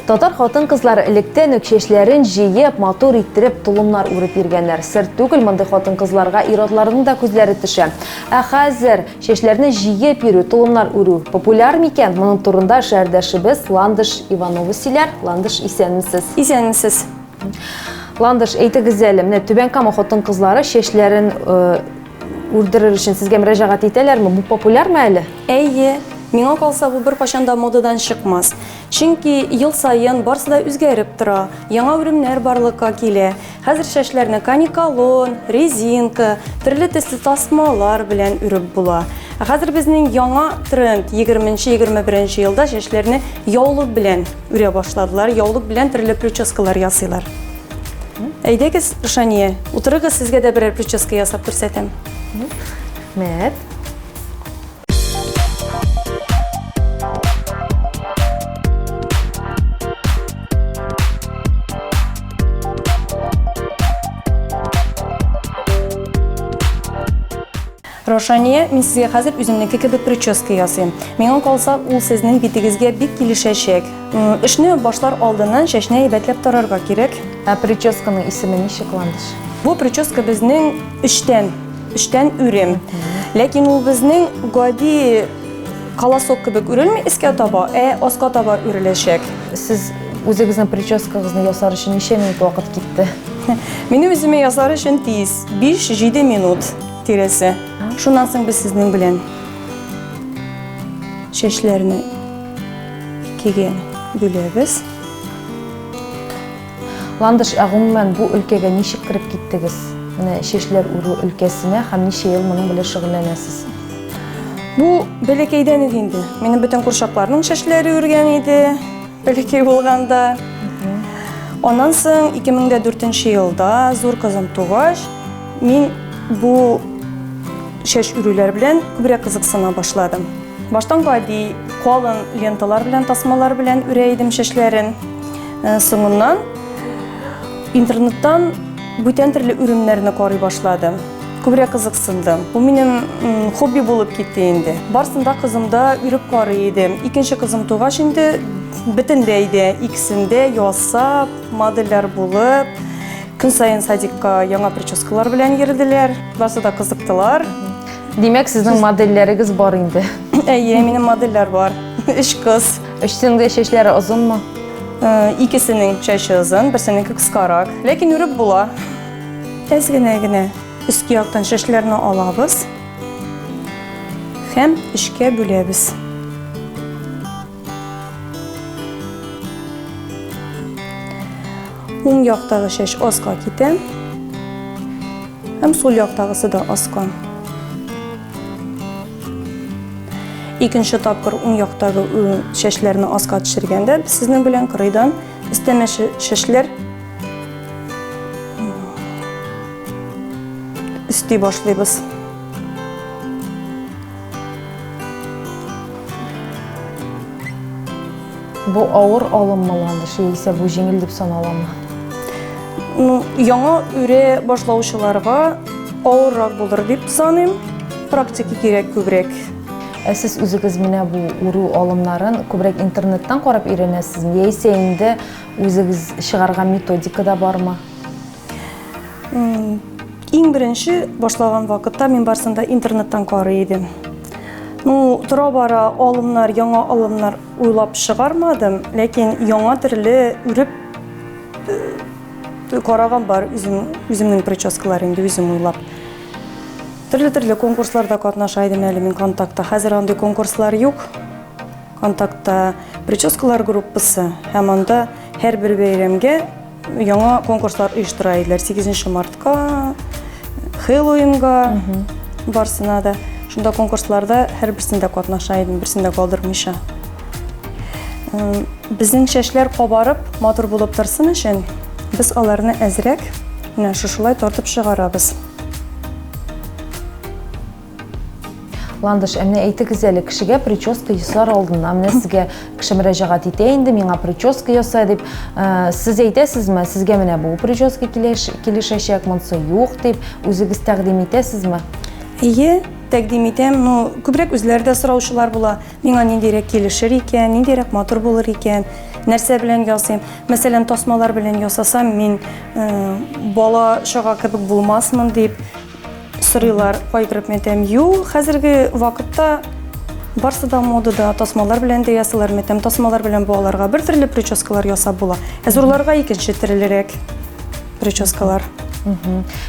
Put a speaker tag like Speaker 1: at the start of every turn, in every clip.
Speaker 1: Татар хатын-кызлары электен үк шешләрен җыеп, матур иттереп, тулымнар үреп йөргәннәр. Сер түгел, мондай хатын-кызларга ир-атларның да күзләре төшә. Ә хәзер шешләрне җыеп йөрү, тулымнар үрү популяр микән? Моның турында шәһәрдәшебез Ландыш Иванова сөйләр. Ландыш, исәнмесез?
Speaker 2: Исәнмесез.
Speaker 1: Ландыш, әйтегез әле, менә Түбән Кама хатын-кызлары шешләрен үрдерер өчен сезгә мөрәҗәгать итәләрме? Бу популярмы әле?
Speaker 2: Әйе, миңа калса бу беркайчан да модадан чыкмас. Чөнки ел сайын барсы да үзгәреп тора, яңа үрімнәр барлыкка килә. Хәзер шәшләрне каникалон, резинка, төрле төсле тасмалар белән үреп була. Хәзер безнең яңа тренд 20-21 елда шәшләрне яулык белән үрә башладылар. Яулык белән төрле прическалар ясыйлар. Әйдәгез, Рушания, утырыгыз, сезгә дә берәр прическа ясап күрсәтәм.
Speaker 1: Мәт.
Speaker 2: Рошания, мин сезгә хәзер үземнеке кебек прическа ясыйм. Миңа калса, ул сезнең битегезгә бик килешәчәк. Эшне башлар алдыннан чәчне әйбәтләп тарарга кирәк.
Speaker 1: Ә прическаның исеме ничек, Ландыш?
Speaker 2: Бу прическа безнең эштән үрем. Ләкин ул безнең гади колосок кебек үрелми искә таба, аска таба үреләчәк.
Speaker 1: Сез үзегезнең прическагызны ясар өчен ничә минут вакыт китте?
Speaker 2: Мине үземә ясар өчен тиз 5-7 минут тирәсе. Шуннан соң без сезнең белән шәчләрне икегә бүләбез.
Speaker 1: Ландыш, гомумән бу өлкәгә ничек кирип киттегез? Менә шешләр үрү өлкәсенә һәм ничә ел моның белән шөгыльләнәсез?
Speaker 2: Бу бәләкәйдән инде. Минем бөтен курчакларның шәчләре үргән иде, бәләкәй булганда. Аннан соң 2004 елда зур кызым тугач, мин бу шәш үрүләр белән күбрәк кызыксына башладым. Баштан гади калын ленталар белән, тасмалар белән үрә идем шәшләрен. Соңыннан интернеттан бүтән төрле үрүмнәрне карый башладым. Күбрәк кызыксындым. Бу минем хобби булып китте инде. Барсында кызымда үреп карый идем. Икенче кызым тугач инде бөтенләй дә икесендә ясап, модельләр булып, көн сайын садикка яңа прическалар белән йөрделәр. Барсы да кызыктылар.
Speaker 1: Димәк, сезнең модельләрегез бар инде.
Speaker 2: Әйе, минем модельләр бар. 3 кыз.
Speaker 1: Өчтән дә шешләре озынмы?
Speaker 2: Икесенең чәче озын, берсенеке кыскарак. Ләкин үреп була. Әз генә өске яктан шәшләрне алабыз һәм эшкә бүләбез. Уң яктагы шәш аска китә, һәм сул яктагысы да аска. Икенче тапкыр уң яктагы шәшләрне аска төшергәндә, без сезнең белән кырыйдан өстәмә шәшләр үсти башлыйбыз.
Speaker 1: Бу авыр алыммы, Ландыш, яисә бу җиңел дип саналамы?
Speaker 2: Яңа үрә башлаучыларга авыррак булыр дип саныйм. Практика кирәк күбрәк.
Speaker 1: Сез үзегез менә бу үрү алымнарын күбрәк интернеттан карап өйрәнәсезме, яисә инде үзегез чыгарган методика да бармы?
Speaker 2: Иң беренче башлаган вакытта мин барсында интернеттан карый идем. Тора-бара алымнар, яңа алымнар уйлап чыгармадым, ләкин яңа төрле үреп караган бар үземнең прическалар инде үзем уйлап. Төрле конкурсларда катнаша идем әле мин контактта. Хәзер андый конкурслар юк. Контактта прическалар группасы һәм анда һәр бер бәйрәмгә яңа конкурслар оештыра иделәр. 8 мартка, Хэллоуинга барсына да. Шунда конкурсларда һәр берсендә катнаша идем, берсендә калдырмыйча. Безнең шәшләр кабарып, матур булып торсын өчен, без аларны әзрәк менә шушылай тартып чыгарабыз.
Speaker 1: Ландыш, менә әйтегез әле, кешегә прическа ясар алдыннан менә сезгә кеше мөрәҗәгать итә инде, миңа прическа яса дип, сез әйтәсезме, сезгә менә бу прическа килешәчәк, монысы юк дип, үзегез тәкъдим итәсезме?
Speaker 2: Әйе, тәкъдим итәм. Күбрәк үзләре дә сораучылар була. Миңа ниндирәк килешер икән, ниндирәк матур булыр икән, нәрсә белән ясыйм. Мәсәлән, тасмалар белән ясасам, мин бала чага кебек булмасмын дип сорыйлар, кайгырып мәтәм. Хәзерге вакытта барсы да модада тасмалар белән дә ясалар мәтәм. Тасмалар белән балаларга бер төрле прическалар ясап була. Зурларга икенче төрлерәк прическалар.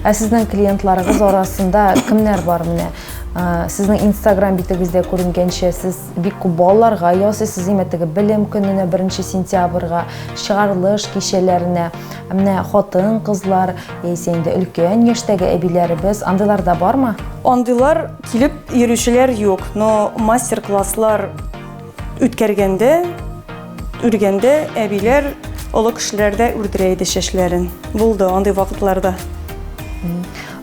Speaker 1: Ә сезнең клиентларыгыз арасында кемнәр бар менә? Сезнең Instagram битегездә күренгәнчә, сез бик күп балаларга ясыйсыз, имәттәге белем көненә 1 сентябрьгә, чыгарылыш кичәләренә, менә хатын, кызлар, яисә инде өлкән яшьтәге әбиләребез, андыйларда бармы?
Speaker 2: Андыйлар килеп йөрүчеләр юк, но мастер-класслар үткәргәндә, әбиләр олы кешеләрдә үрдерә иде чәчләрен. Булды андый вакытларда.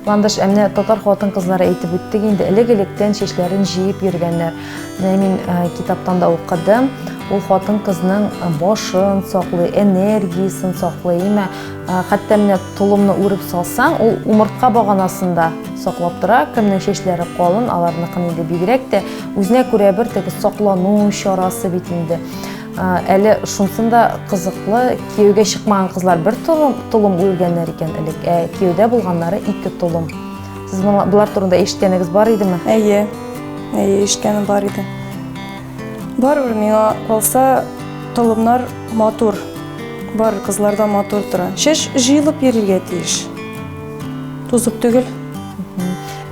Speaker 1: Ландыш, әмне татар хатын кызлары әйтеп үттек инде, элек-электән чәчләрен җыеп йөргәннәр. Мин китаптан да укыдым. Ул хатын кызның башын саклый, энергиясын саклый, хәтта менә тулымны үреп салсаң, ул умыртка баганасында саклап тора. Кемнең чәчләре калын, аларныкын инде бигрәк тә үзенә күрә бер теге саклану чарасы бит инде. Әле шунсында кызыклы, кияүгә чыкмаган кызлар бер тулым үргәннәр икән элек, кияүдә булганнары 2 тулым. Сез булар турында ишеткәнегез бар идеме?
Speaker 2: Әйе, ишеткәнем бар иде. Барыбер миңа калса тулымнар матур. Бар кызларда матур тора. Чәч җыелып йөрергә тиеш. Тузып түгел.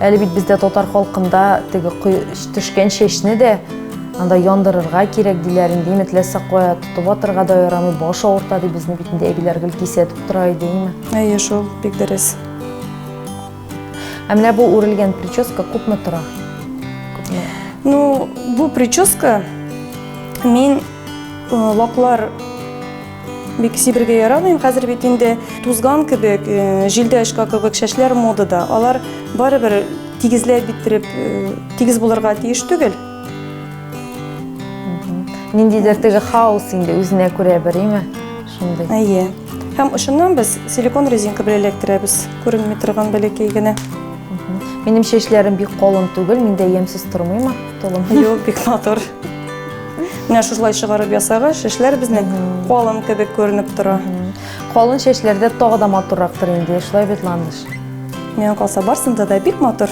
Speaker 1: Әле бит бездә татар халкында теге төшкән чәчне дә анда яндырырга кирәк диләр инде, метләсә кая тотып атырга да ярамый, баш авырта дип безне битендә әбиләр гел кисәтеп тора иде, име?
Speaker 2: Әйе, шул бик дөрес.
Speaker 1: Менә бу үрелгән прическа күпме тора?
Speaker 2: Ну, бу прическа мин лаклар бик сибергә ярамый. Хәзер бит инде тузган кебек, җилдә эшкә кебек чәчләр модада. Алар барыбер тигезләп битереп, тигез булырга тиеш түгел.
Speaker 1: Ниндидер теге хаос инде үзенә күрә бер, име? Шундый.
Speaker 2: Әйе. Һәм ошоннан без силикон резинка белән эләктерәбез. Күренми торган бәләкәй генә.
Speaker 1: Минем чәчләрем бик калын түгел, миндә ямьсез тормыймы? Тулым.
Speaker 2: Юк, бик матур. Менә шулай чыгарып ясагыз, чәчләр безнең калын кебек күренеп тора.
Speaker 1: Калын чәчләрдә тагы да матуррактыр инде, шулай бит, Ландыш.
Speaker 2: Миңа калса барсында да бик матур.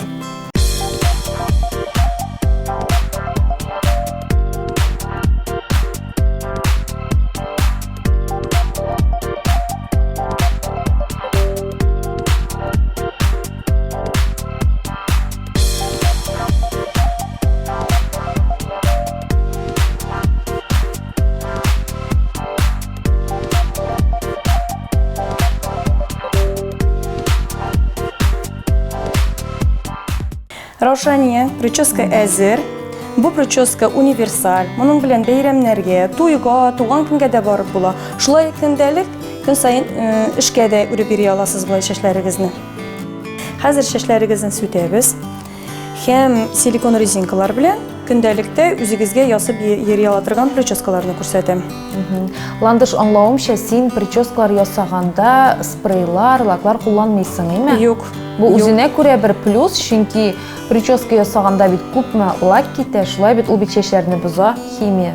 Speaker 2: Раушания, прическа әзер. Бу прическа универсаль. Моның белән бәйрәмнәргә, туйга, туган көнгә дә барып була. Шулай көндәлек, көн сайын эшкә дә үреп йөри аласыз булай чәчләрегезне. Хәзер чәчләрегезне сүтәбез. Һәм силикон резинкалар белән көндәлектә үзегезгә ясап йөри ала торган прическаларны күрсәтәм.
Speaker 1: Ландыш, аңлавымча, син прическалар ясаганда спрейлар, лаклар кулланмыйсың, име?
Speaker 2: Юк.
Speaker 1: Бу үзенә күрә бер плюс, чөнки прическа ясаганда бит күпме лак китә, шулай бит ул бит чәчләрне боза, химия.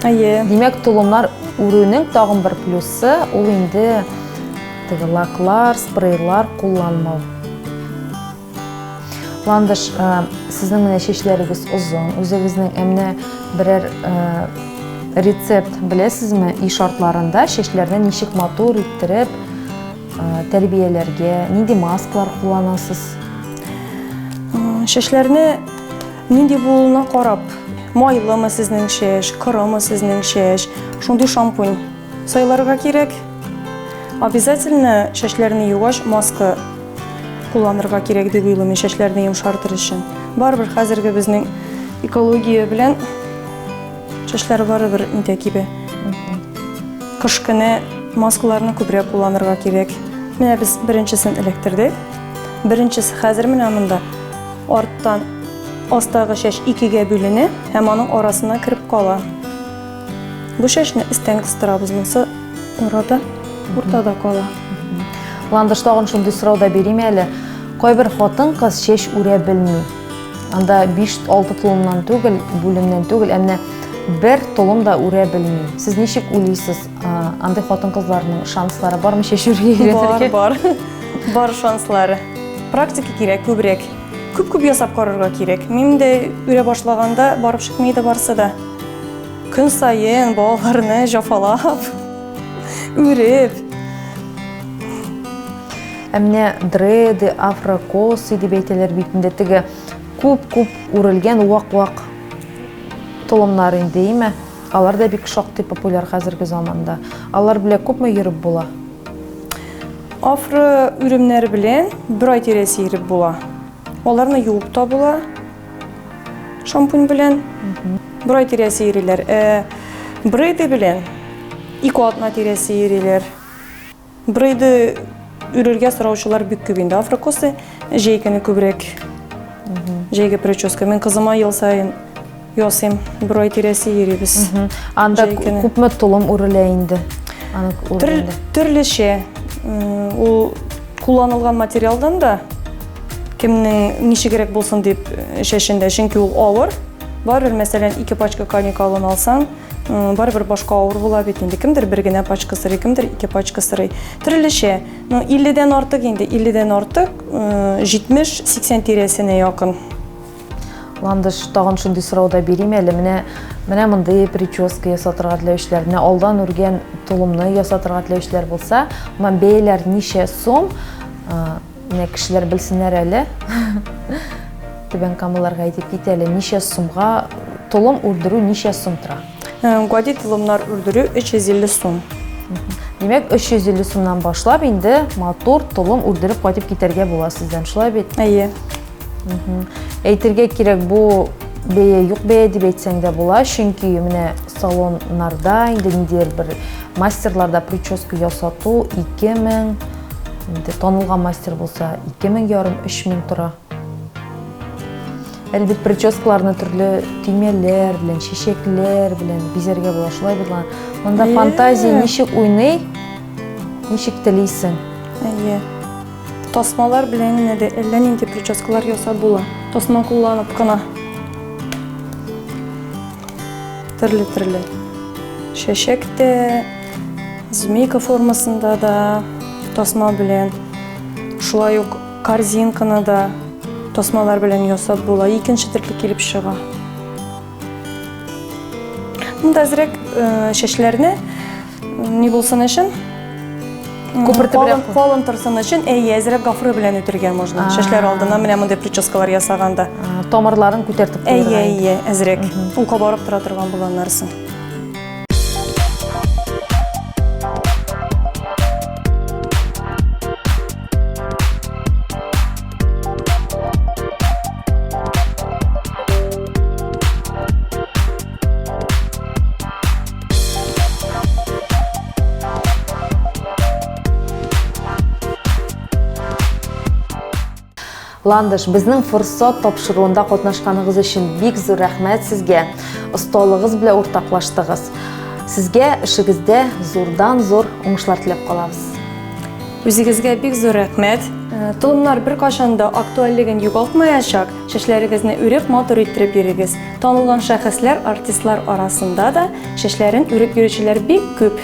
Speaker 2: Әйе.
Speaker 1: Димәк, тулымнар үрүнең тагын бер плюсы ул инде теге лаклар, спрейлар кулланмау. Ландыш, сезнең менә чәчләрегез озын, үзегезнең әмнә берәр рецепт беләсезме иш шартларында чәчләрне ничек матур иттереп тәрбияләргә, нинди маскалар кулланасыз?
Speaker 2: Чәчләрне нинди булуына карап, майлымы сезнең чәч, кырымы сезнең чәч, шундый шампунь сайларга кирәк. Обязательно чәчләрне югач маска кулланырга кирәк дип уйлыйм, чәчләрне йомшартыр өчен. Барыбер хәзерге безнең экология белән чәчләр барыбер инде кибә. Кыш көне маскаларны күбрәк кулланырга кирәк. Менә без беренчесен эләктердек. Беренчесе хәзер менә монда арттан астагы чәч икегә бүленә һәм аның арасына кереп кала. Бу чәчне истән кыстырабыз, монысы арада, уртада кала.
Speaker 1: Ландыш, тагын шундый сорау да бирим әле. Кайбер хатын кыз чәч үрә белми. Анда 5-6 тулымнан түгел, бүлемнән түгел, әмма bir tulum da үре белмим. Siz ничек уйлыйсыз? Андай хатын-кызларның шанслары бармы чәчүргә өйрәнергә?
Speaker 2: Бар. Бар шанслары. Практика кирәк күбрәк. Күп ясап карарга кирәк. Мин дә үрә башлаганда барып чыкмый барса да. Көн сайын балаларны жафалап, үреп.
Speaker 1: Әмне дреды, афрокосы дип әйтәләр бит инде теге күп үрелгән вак-вак толымнар инде име. Алар да бик шактый популяр хәзерге заманда. Алар белән күпме йөреп була?
Speaker 2: Афро үрімнәр белән бер ай тирәсе йөреп була. Аларны юып та була. Шампунь белән бер ай тирәсе йөриләр. Брейды белән 2 атна тирәсе йөриләр. Брейды үрергә сораучылар бик күп инде. Афрокосы җәйгәне күбрәк. Җәйге прическа. Мен кызыма ел сайын ясыйм. Бер ай тирәсе йөрибез.
Speaker 1: Анда күпме толым үрелә инде? Аны үрелде.
Speaker 2: Төрлечә. Ул кулланылган материалдан да кемнең ничегрәк булсын дип шәшендә, чөнки ул авыр. Барыр, мәсәлән, 2 пачка каникалын алсаң, барыбер башка авыр була бит инде. Кемдер бер генә пачка сырый, кемдер 2 пачка сырый. Төрлечә. 50дән артык инде, 50дән артык 70-80 тирәсенә якын.
Speaker 1: Ландыш, тагын шундый сорау да бирим әле. Менә мондай прическа ясатырга теләүчеләр, менә алдан үргән толымны ясатырга теләүчеләр булса, мен бәяләр ничә сум? Менә кешеләр белсеннәр әле. Түбән камаларга әйтеп кит әле, ничә сумга толым үрдерү ничә сум тора?
Speaker 2: Гади толымнар үрдерү 350 сум.
Speaker 1: Димәк, 350 сумнан башлап инде матур толым үрдереп кайтып китәргә була сездән. Шулай бит?
Speaker 2: Әйе.
Speaker 1: Әйтергә кирәк, бу бәя юк бәя дип әйтсәң дә була, чөнки менә салоннарда инде ниндидер бер мастерларда прическа ясату 2000, инде танылган мастер булса 2500-3000 тора. Әлбәттә прическаларны төрле төймәләр белән, чәчәкләр белән бизәргә була, шулай бит. Монда фантазия ничек уйный, ничек телисең?
Speaker 2: Әйе. Тасмалар белән инде әллә нинди прическалар ясап була. Тасма кулланып кына. Төрле. Чәчәк тә, змейка формасында да тасма белән. Шулай ук корзинканы да тасмалар белән ясап була. Икенче төрле килеп чыга. Монда әзрәк чәчләрне ни булсын өчен? Калын торсын өчен әзрәк гафры белән үтергән можно. Чәчләр алдына менә мондай прическалар ясаганда.
Speaker 1: Томырларын күтәртеп куйырга.
Speaker 2: Әйе, әзрәк. Ул кабарып тора торган булганнарсын.
Speaker 1: Ландыш, безнең форсат тапшыруында катнашканыгыз өчен бик зур рәхмәт сезгә. Осталыгыз белән уртаклаштыгыз. Сезгә эшегездә зурдан-зур уңышлар теләп калабыз.
Speaker 2: Үзегезгә бик зур рәхмәт. Толымнар бер кашан да актуальлеген югалтмаячак. Чәчләрегезне үреп, матур иттереп йөрегез. Танылган шәхесләр, артистлар арасында да чәчләрен үреп йөрүчеләр бик күп.